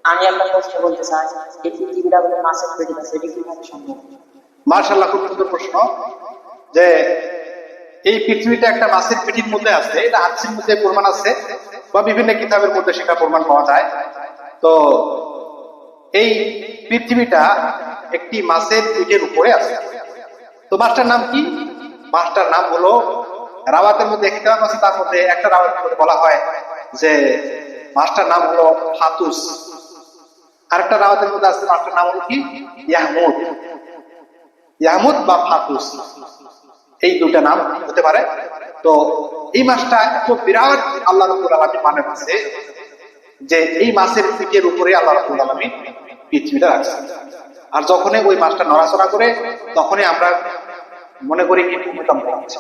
আমি একটা প্রশ্ন বলতে চাই, এই পৃথিবীটা বলে মাছের পেটে আছে, এটা কিভাবে সম্ভব? মাশাআল্লাহ, খুব সুন্দর প্রশ্ন। যে এই পৃথিবীটা একটা মাছের পেটির মধ্যে আছে, এটা হাদিসের মধ্যে প্রমাণ আছে বা বিভিন্ন কিতাবের মধ্যে সেটা প্রমাণ পাওয়া যায়। তো এই পৃথিবীটা একটি মাছের পেটের উপরে আছে। তো মাছটার নাম কি? মাছটার নাম হলো, রাওয়াতের মধ্যে কিতাব আছে, তার মধ্যে একটা রাওয়াতের মধ্যে বলা হয় যে মাছটার নাম হলো হাতুস। আরেকটা রাওয়াতের মধ্যে আছে মাছটার নাম হলো কি? ইয়াহমুদ। ইয়াহমুদ বা ফাতুস, এই দুটা নাম হতে পারে। তো এই মাছটা এত বিরাট, আল্লাহ রাব্বুল আলামিন মানে আছে যে এই মাছের পিঠের উপরে আল্লাহ রাব্বুল আলামিন পৃথিবীটা রাখছে। আর যখনই ওই মাছটা নড়াচড়া করে, তখনই আমরা মনে করি কি ভূমিকম্প হচ্ছে।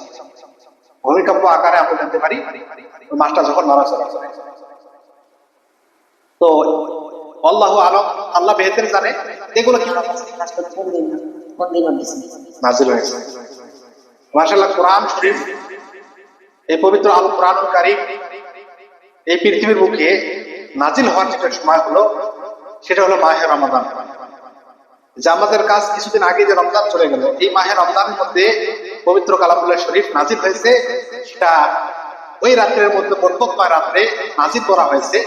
ভূমিকম্প আকারে আমরা জানতে পারি ওই মাছটা যখন নড়াচড়া করে। তো আল্লাহু আলাম, আল্লাহ বেহেতর জানে এগুলো কি কোন দিন হচ্ছে? নাযিল হয়েছে। মাশাআল্লাহ, কোরআন শরীফ, এই পবিত্র আল কোরআনুল কারীম এই পৃথিবীর বুকে নাজিল হওয়ার যেটা সময় হলো, সেটা হলো মাহে রমাদান। যে আমাদের কাজ কিছুদিন আগে যে রমজান চলে গেল, এই মাহে রমজানের মধ্যে পবিত্র কালামুল্লাহ শরীফ নাজিল হয়েছে। সেটা ওই রাত্রের মধ্যে বরকতময় রাত্রে নাজিল করা হয়েছে,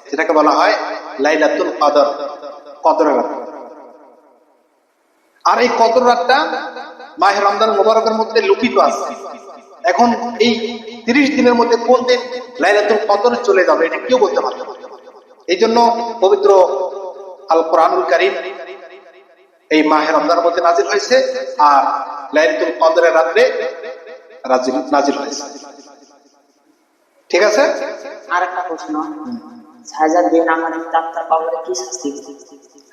যেটাকে বলা হয় লাইলাতুল কদর, কদরের রাত। আর এই কদর রাতটা মাহে রমজান মোবারকের মধ্যে লুকিত আছে। এখন এই 30 দিনের মধ্যে কোন দিন লাইলাতুল কদর চলে যাবে এটা কেউ বলতে পারবে না। এই জন্য পবিত্র আল কোরআনুল কারীম এই মাহে রমজানের মধ্যে নাজিল হয়েছে, আর লাইলাতুল কদরের রাতে নাজিল হয়েছে। ঠিক আছে। আর একটা প্রশ্ন, সাজাদ বিন আমাদের ডাক্তার কবরে কি শাস্তি?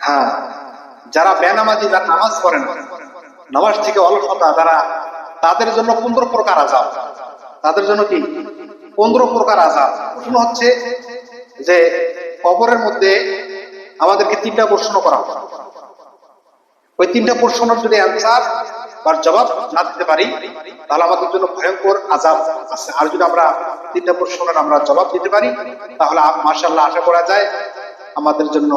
হ্যাঁ, যারা বেনামাজি, যারা নামাজ পড়ে না, নামাজ থেকে অলসতা যারা, তাদের জন্য 15 প্রকার আযাব। তাদের জন্য কি? 15 প্রকার আযাব। প্রশ্ন হচ্ছে যে কবরের মধ্যে আমাদেরকে 3টা প্রশ্ন করা হবে। ওই 3টা প্রশ্নের যদি অ্যান্সার বা জবাব না দিতে পারি, তাহলে আমাদের জন্য ভয়ঙ্কর আযাব আছে। আর যদি আমরা 3টা প্রশ্নের আমরা জবাব দিতে পারি, তাহলে মাশাআল্লাহ আশা করা যায় আমাদের জন্য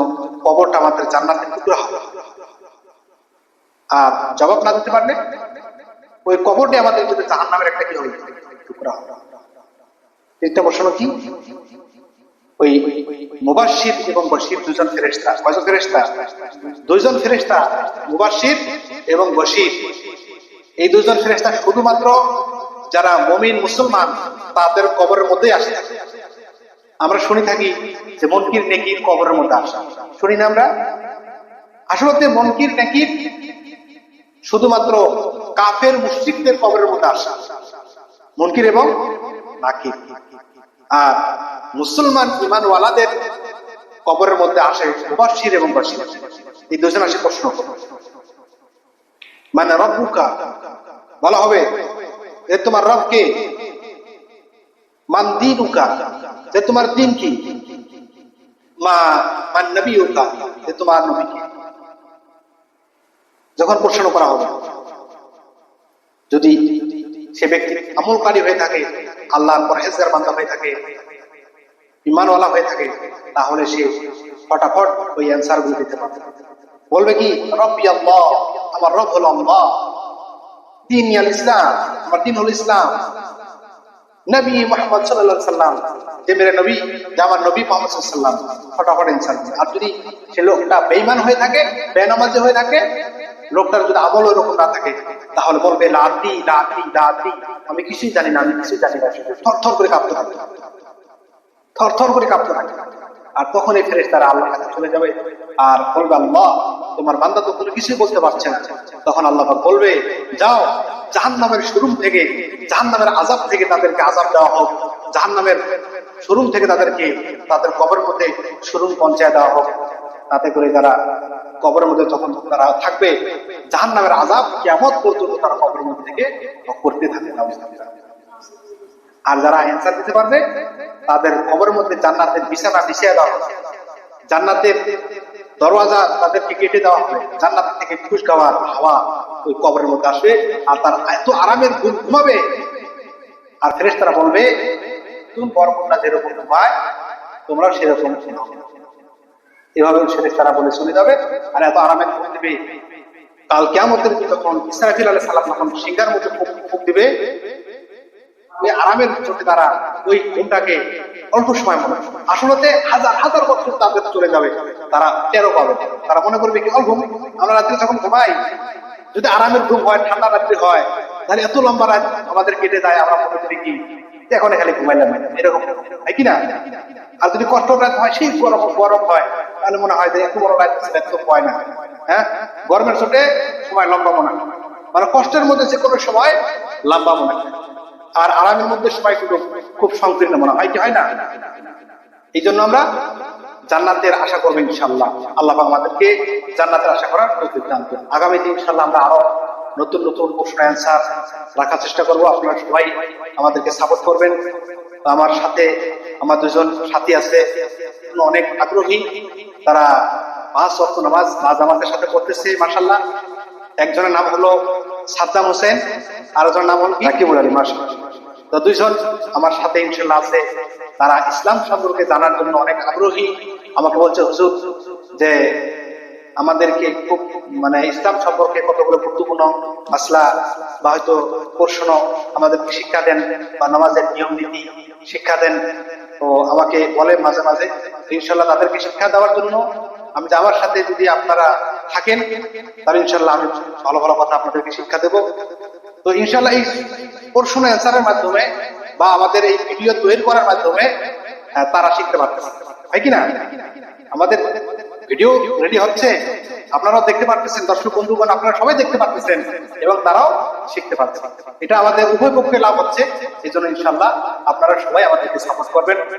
কবরটা আমাদের জান্নাতের টুকরা হবে। আর জবাব না দিতে পারলে ওই কবরটি আমাদের জন্য জাহান্নামের একটা কি হবে, টুকরা হবে। 3টা প্রশ্ন কি? ওই মুবাশশির এবং বশীর দুজন ফেরেশতা। কয়জন ফেরেশতা? 2জন ফেরেশতা, মুবাশশির এবং বশীর। এই 2জন ফেরেশতা শুধুমাত্র যারা মুমিন মুসলমান তাদের কবরের মধ্যেই আসে। আমরা শুনে থাকি যে মুনকির নেকির কবরের মধ্যে আসা, শুনি না আমরা? আসলে মুনকির নেকির শুধুমাত্র কাফের মুশরিকদের কবরের মধ্যে আসা, মুনকির এবং নাকির। আর মুসলমান ঈমানওয়ালাদের কবরের মধ্যে আসে মুবাশশির এবং বশীর। এই 2জন আসে প্রশ্ন করে, মানে রব্বুকা, বলা হবে যে তোমার রব কে? মান দীনুকা, যে তোমার দিন কি? মান নবিয়ুকা, যে তোমার নবী কে? যখন প্রশ্ন করা হবে, যদি সে ব্যক্তি আমলকারী হয়ে থাকে, আল্লাহর পরহেজগার বান্দা হয়ে থাকে, ঈমানওয়ালা হয়ে থাকে, তাহলে সে ফটাফট ওই অ্যান্সার গুলো দিতে পারবে। বলবে কি? রব্বি আল্লাহ, আমার রব হলো আল্লাহ। দীন আল ইসলাম, আমার দিন হলো ইসলাম। নবী মুহাম্মদ সাল্লাল্লাহু আলাইহি সাল্লাম, যে মেরে নবী, যে আমার নবী মুহাম্মদ সাল্লাল্লাহু আলাইহি সাল্লাম, ফটাফট অ্যান্সার দিবে। আর যদি সে লোকটা বেঈমান হয়ে থাকে, বেনামাজি হয়ে থাকে, লোকটার যদি আমল ওরকম না থাকে, তাহলে বলবে লা আদরি লা আদরি লা আদরি, আমি কিছুই জানি না, আমি কিছুই জানি না। থরথর করে কাঁপতে থাকে, থরথর করে কাঁপতে থাকে। আর তখন এই ফেরেশতারা আল্লাহর কাছে চলে যাবে আর বলবে, আল্লাহ তোমার বান্দা তো কোনো কিছুই বলতে পারছে না। তখন আল্লাহ পাক বলবে, যাও জাহান্নামের শোরুম থেকে, জাহান্নামের আযাব থেকে তাদেরকে আযাব দেওয়া হোক, জাহান্নামের শোরুম থেকে তাদেরকে তাদের কবরের মধ্যে শোরুম পৌঁছায় দেওয়া হোক। তাতে করে যারা কবরের মধ্যে যখন তারা থাকবে, জাহান্নামের আযাব কিয়ামত পর্যন্ত তারা কবরের মধ্যে থেকে করতে থাকে। আর যারা অ্যান্সার দিতে পারবে, তাদের কবরের মধ্যে জান্নাতের বিছানা বিছিয়ে দেওয়া হবে, জান্নাতের দরওয়াজা তাদেরকে কেটে দেওয়া হবে, জান্নাত থেকে খুশগাওয়ার হাওয়া ওই কবরের মধ্যে আসবে, আর তার এত আরামের ঘুম ঘুমাবে। আর ফেরেশতারা বলবে, তুমি বরকন্যা যেরকম ঘুমায় তোমরা সেরকম ঘুমাও। এভাবে ফেরেশতারা বলে চলে যাবে আর এত আরামে ঘুম দিবে। কাল কিয়ামতের দিন যখন ইসরাফিল আলাইহিস সালাম যখন সিংহার মধ্যে ফুঁক দিবে, ওই আরামের চোখে তারা ওই ঘুমটাকে অল্প সময় মনে হয়, আসলে হাজার হাজার বছর তাদের চলে যাবে, তারা টেরও পাবে। তারা মনে করবে কি অল্প, আমরা রাত্রে যখন ঘুমাই যদি আরামের ঘুম হয়, ঠান্ডা রাত্রি হয়, তাহলে এত লম্বা রাত আমাদের কেটে যায়, আমরা মনে করি কি এখন খালি ঘুমাইলাম, এরকম হয় কিনা। আর যদি কষ্ট রাত হয়, সেই গরম গরম হয়, তাহলে মনে হয় যে এত বড় রাত এত হয় না। হ্যাঁ, গরমের চোটে সময় লম্বা মনে হয়, মানে কষ্টের মধ্যে যে কোনো সময় লম্বা মনে হয়, আর আরামের মধ্যে সময় খুব সংকীর্ণ মনে হয়, কি হয় না। এই জন্য আমরা জান্নাতের আশা করবো ইনশাআল্লাহ। আল্লাহ আমাদেরকে জান্নাতের আশা করার তৌফিক দান করুন। আগামীতে ইনশাআল্লাহ আমরা আরো নতুন নতুন প্রশ্ন অ্যান্সার রাখার চেষ্টা করবো। আপনারা সবাই আমাদেরকে সাপোর্ট করবেন। আমার সাথে আমার দুজন সাথী আছে, অনেক আগ্রহী, তারা 5 ওয়াক্ত নামাজ জামাতের সাথে পড়তেছে মাশাআল্লাহ। একজনের নাম হলো সাদ্দাম হোসেন, আরেকজনের নাম হলো রাকিবুল আলী। মাশাআল্লাহ, তো দুইজন আমার সাথে ইনশাআল্লাহ আছে, তারা ইসলাম সম্পর্কে জানার জন্য অনেক আগ্রহী। আমাকে বলছে হুজুর যে আমাদেরকে খুব মানে ইসলাম সম্পর্কে কতগুলো গুরুত্বপূর্ণ মাসলা বা হয়তো প্রশ্ন আমাদেরকে শিক্ষা দেন, বা নামাজের নিয়ম নীতি শিক্ষা দেন। তো আমাকে বলে মাঝে মাঝে, ইনশাআল্লাহ তাদেরকে শিক্ষা দেওয়ার জন্য আমি আমার সাথে যদি আপনারা থাকেন তাহলে ইনশাআল্লাহ আমি ভালো ভালো কথা আপনাদেরকে শিক্ষা দেব। তো ইনশাআল্লাহ এই প্রশ্ন অ্যান্সারের মাধ্যমে বা আমাদের এই ভিডিও তৈরি করার মাধ্যমে তারা শিখতে পারতেছে, হয় কিনা। আমাদের ভিডিও রেডি হচ্ছে, আপনারাও দেখতে পারতেছেন, দর্শক বন্ধুগণ আপনারা সবাই দেখতে পারতেছেন, এবং তারাও শিখতে পারছেন। এটা আমাদের উভয় পক্ষে লাভ হচ্ছে। এই জন্য ইনশাআল্লাহ আপনারা সবাই আমাদেরকে সাপোর্ট করবেন।